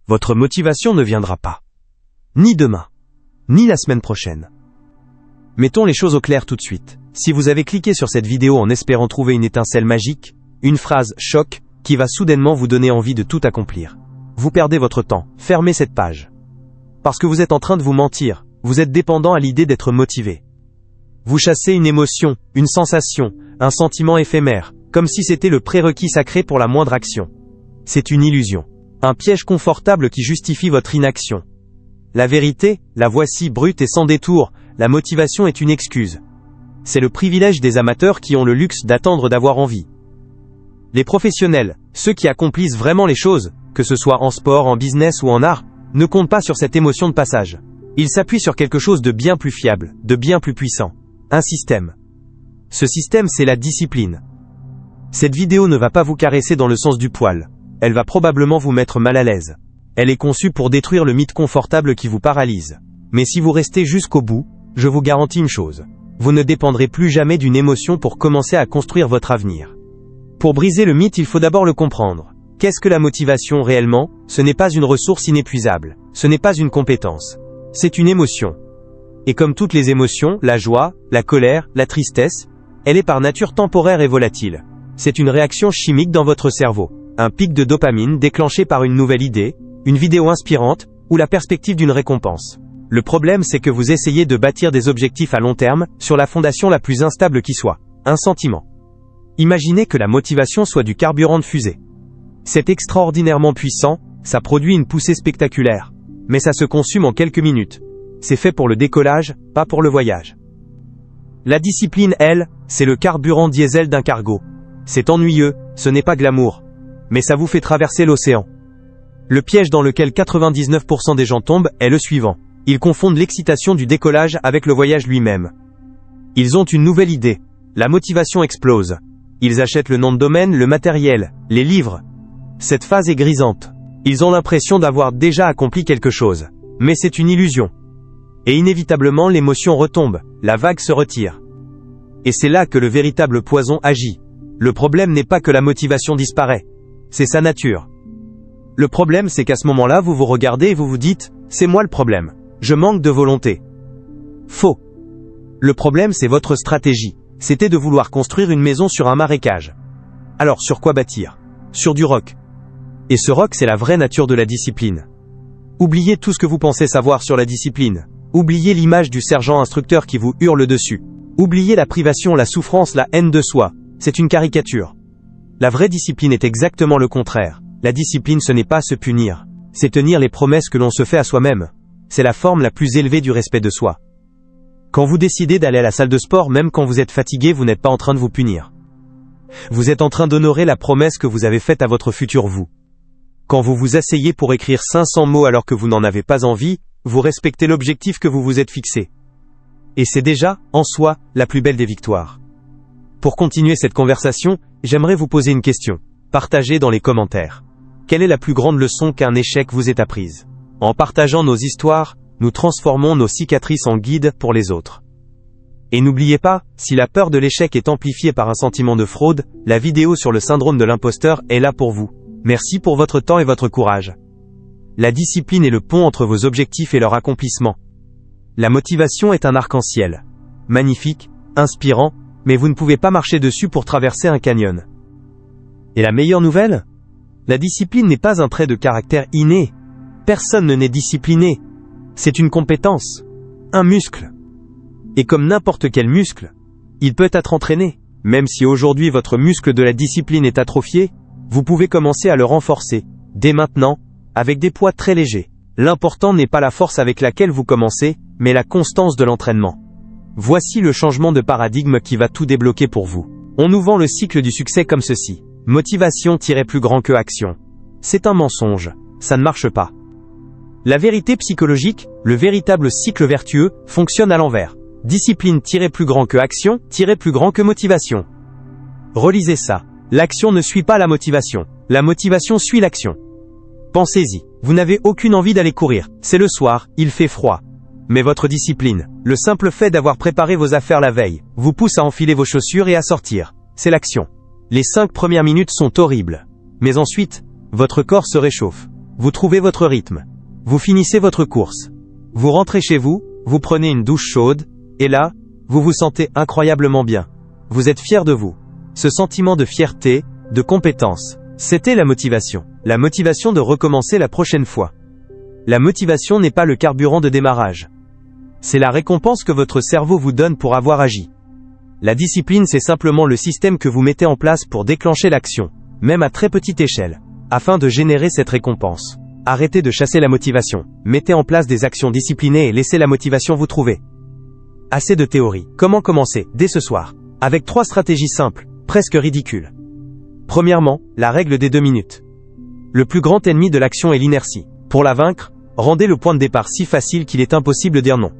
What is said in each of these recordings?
votre motivation ne viendra pas. Ni demain, ni la semaine prochaine. Mettons les choses au clair tout de suite. Si vous avez cliqué sur cette vidéo en espérant trouver une étincelle magique, une phrase choc qui va soudainement vous donner envie de tout accomplir, vous perdez votre temps, fermez cette page. Parce que vous êtes en train de vous mentir, vous êtes dépendant à l'idée d'être motivé. Vous chassez une émotion, une sensation, un sentiment éphémère, comme si c'était le prérequis sacré pour la moindre action. C'est une illusion, un piège confortable qui justifie votre inaction. La vérité, la voici brute et sans détour, la motivation est une excuse. C'est le privilège des amateurs qui ont le luxe d'attendre d'avoir envie. Les professionnels, ceux qui accomplissent vraiment les choses, que ce soit en sport, en business ou en art, ne comptent pas sur cette émotion de passage. Ils s'appuient sur quelque chose de bien plus fiable, de bien plus puissant. Un système. Ce système, c'est la discipline. Cette vidéo ne va pas vous caresser dans le sens du poil. Elle va probablement vous mettre mal à l'aise. Elle est conçue pour détruire le mythe confortable qui vous paralyse. Mais si vous restez jusqu'au bout, je vous garantis une chose. Vous ne dépendrez plus jamais d'une émotion pour commencer à construire votre avenir. Pour briser le mythe, il faut d'abord le comprendre. Qu'est-ce que la motivation réellement? Ce n'est pas une ressource inépuisable. Ce n'est pas une compétence. C'est une émotion. Et comme toutes les émotions, la joie, la colère, la tristesse, elle est par nature temporaire et volatile. C'est une réaction chimique dans votre cerveau. Un pic de dopamine déclenché par une nouvelle idée, une vidéo inspirante, ou la perspective d'une récompense. Le problème, c'est que vous essayez de bâtir des objectifs à long terme, sur la fondation la plus instable qui soit. Un sentiment. Imaginez que la motivation soit du carburant de fusée. C'est extraordinairement puissant, ça produit une poussée spectaculaire. Mais ça se consume en quelques minutes. C'est fait pour le décollage, pas pour le voyage. La discipline, elle, c'est le carburant diesel d'un cargo. C'est ennuyeux, ce n'est pas glamour. Mais ça vous fait traverser l'océan. Le piège dans lequel 99% des gens tombent est le suivant. Ils confondent l'excitation du décollage avec le voyage lui-même. Ils ont une nouvelle idée. La motivation explose. Ils achètent le nom de domaine, le matériel, les livres. Cette phase est grisante. Ils ont l'impression d'avoir déjà accompli quelque chose. Mais c'est une illusion. Et inévitablement l'émotion retombe, la vague se retire. Et c'est là que le véritable poison agit. Le problème n'est pas que la motivation disparaît. C'est sa nature. Le problème, c'est qu'à ce moment-là, vous vous regardez et vous vous dites « c'est moi le problème. Je manque de volonté. » Faux. Le problème, c'est votre stratégie. C'était de vouloir construire une maison sur un marécage. Alors, sur quoi bâtir? Sur du roc. Et ce roc, c'est la vraie nature de la discipline. Oubliez tout ce que vous pensez savoir sur la discipline. Oubliez l'image du sergent instructeur qui vous hurle dessus. Oubliez la privation, la souffrance, la haine de soi. C'est une caricature. La vraie discipline est exactement le contraire. La discipline, ce n'est pas se punir. C'est tenir les promesses que l'on se fait à soi-même. C'est la forme la plus élevée du respect de soi. Quand vous décidez d'aller à la salle de sport, même quand vous êtes fatigué, vous n'êtes pas en train de vous punir. Vous êtes en train d'honorer la promesse que vous avez faite à votre futur vous. Quand vous vous asseyez pour écrire 500 mots alors que vous n'en avez pas envie, vous respectez l'objectif que vous vous êtes fixé. Et c'est déjà, en soi, la plus belle des victoires. Pour continuer cette conversation, j'aimerais vous poser une question. Partagez dans les commentaires. Quelle est la plus grande leçon qu'un échec vous ait apprise? En partageant nos histoires, nous transformons nos cicatrices en guides pour les autres. Et n'oubliez pas, si la peur de l'échec est amplifiée par un sentiment de fraude, la vidéo sur le syndrome de l'imposteur est là pour vous. Merci pour votre temps et votre courage. La discipline est le pont entre vos objectifs et leur accomplissement. La motivation est un arc-en-ciel. Magnifique, inspirant, mais vous ne pouvez pas marcher dessus pour traverser un canyon. Et la meilleure nouvelle? La discipline n'est pas un trait de caractère inné. Personne ne naît discipliné. C'est une compétence. Un muscle. Et comme n'importe quel muscle, il peut être entraîné. Même si aujourd'hui votre muscle de la discipline est atrophié, vous pouvez commencer à le renforcer, dès maintenant, avec des poids très légers. L'important n'est pas la force avec laquelle vous commencez, mais la constance de l'entraînement. Voici le changement de paradigme qui va tout débloquer pour vous. On nous vend le cycle du succès comme ceci. Motivation plus grand que action. C'est un mensonge. Ça ne marche pas. La vérité psychologique, le véritable cycle vertueux, fonctionne à l'envers. Discipline plus grand que action, plus grand que motivation. Relisez ça. L'action ne suit pas la motivation. La motivation suit l'action. Pensez-y. Vous n'avez aucune envie d'aller courir. C'est le soir, il fait froid. Mais votre discipline, le simple fait d'avoir préparé vos affaires la veille, vous pousse à enfiler vos chaussures et à sortir. C'est l'action. Les 5 premières minutes sont horribles. Mais ensuite, votre corps se réchauffe. Vous trouvez votre rythme. Vous finissez votre course. Vous rentrez chez vous, vous prenez une douche chaude, et là, vous vous sentez incroyablement bien. Vous êtes fier de vous. Ce sentiment de fierté, de compétence, c'était la motivation. La motivation de recommencer la prochaine fois. La motivation n'est pas le carburant de démarrage. C'est la récompense que votre cerveau vous donne pour avoir agi. La discipline, c'est simplement le système que vous mettez en place pour déclencher l'action, même à très petite échelle, afin de générer cette récompense. Arrêtez de chasser la motivation, mettez en place des actions disciplinées et laissez la motivation vous trouver. Assez de théorie. Comment commencer, dès ce soir? Avec 3 stratégies simples, presque ridicules. Premièrement, la règle des 2 minutes. Le plus grand ennemi de l'action est l'inertie. Pour la vaincre, rendez le point de départ si facile qu'il est impossible de dire non.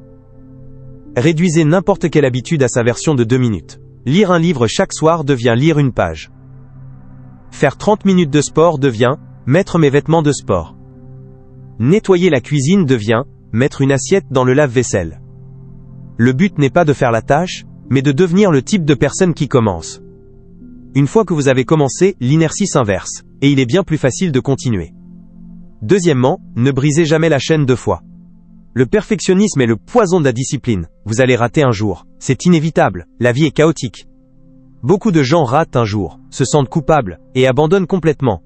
Réduisez n'importe quelle habitude à sa version de 2 minutes. Lire un livre chaque soir devient lire une page. Faire 30 minutes de sport devient mettre mes vêtements de sport. Nettoyer la cuisine devient mettre une assiette dans le lave-vaisselle. Le but n'est pas de faire la tâche, mais de devenir le type de personne qui commence. Une fois que vous avez commencé, l'inertie s'inverse, et il est bien plus facile de continuer. Deuxièmement, ne brisez jamais la chaîne 2 fois. Le perfectionnisme est le poison de la discipline. Vous allez rater un jour. C'est inévitable. La vie est chaotique. Beaucoup de gens ratent un jour, se sentent coupables, et abandonnent complètement.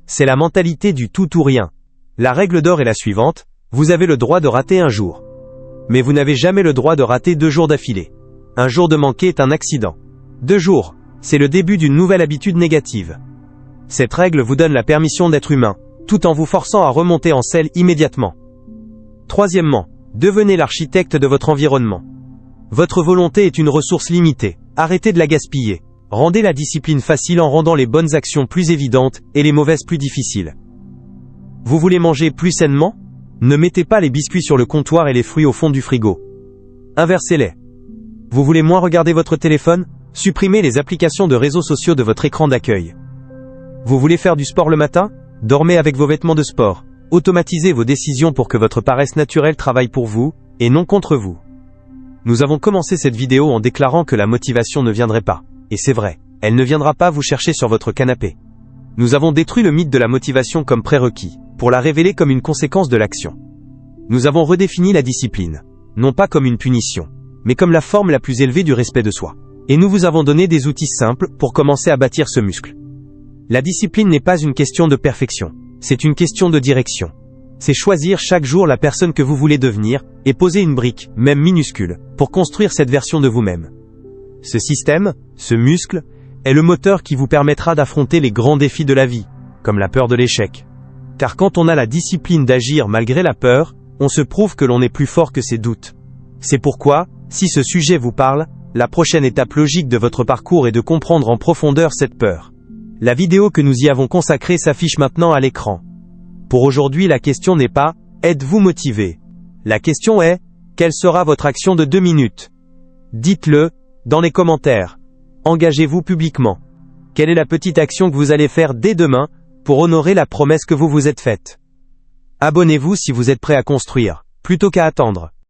C'est la mentalité du tout ou rien. La règle d'or est la suivante, vous avez le droit de rater un jour. Mais vous n'avez jamais le droit de rater 2 jours d'affilée. Un jour de manquer est un accident. 2 jours, c'est le début d'une nouvelle habitude négative. Cette règle vous donne la permission d'être humain, tout en vous forçant à remonter en selle immédiatement. Troisièmement, devenez l'architecte de votre environnement. Votre volonté est une ressource limitée. Arrêtez de la gaspiller. Rendez la discipline facile en rendant les bonnes actions plus évidentes et les mauvaises plus difficiles. Vous voulez manger plus sainement? Ne mettez pas les biscuits sur le comptoir et les fruits au fond du frigo. Inversez-les. Vous voulez moins regarder votre téléphone? Supprimez les applications de réseaux sociaux de votre écran d'accueil. Vous voulez faire du sport le matin? Dormez avec vos vêtements de sport. Automatisez vos décisions pour que votre paresse naturelle travaille pour vous, et non contre vous. Nous avons commencé cette vidéo en déclarant que la motivation ne viendrait pas. Et c'est vrai, elle ne viendra pas vous chercher sur votre canapé. Nous avons détruit le mythe de la motivation comme prérequis, pour la révéler comme une conséquence de l'action. Nous avons redéfini la discipline, non pas comme une punition, mais comme la forme la plus élevée du respect de soi. Et nous vous avons donné des outils simples pour commencer à bâtir ce muscle. La discipline n'est pas une question de perfection. C'est une question de direction. C'est choisir chaque jour la personne que vous voulez devenir, et poser une brique, même minuscule, pour construire cette version de vous-même. Ce système, ce muscle, est le moteur qui vous permettra d'affronter les grands défis de la vie, comme la peur de l'échec. Car quand on a la discipline d'agir malgré la peur, on se prouve que l'on est plus fort que ses doutes. C'est pourquoi, si ce sujet vous parle, la prochaine étape logique de votre parcours est de comprendre en profondeur cette peur. La vidéo que nous y avons consacrée s'affiche maintenant à l'écran. Pour aujourd'hui, la question n'est pas « Êtes-vous motivé ?». La question est « Quelle sera votre action de 2 minutes ?» Dites-le dans les commentaires. Engagez-vous publiquement. Quelle est la petite action que vous allez faire dès demain pour honorer la promesse que vous vous êtes faite? Abonnez-vous si vous êtes prêt à construire, plutôt qu'à attendre.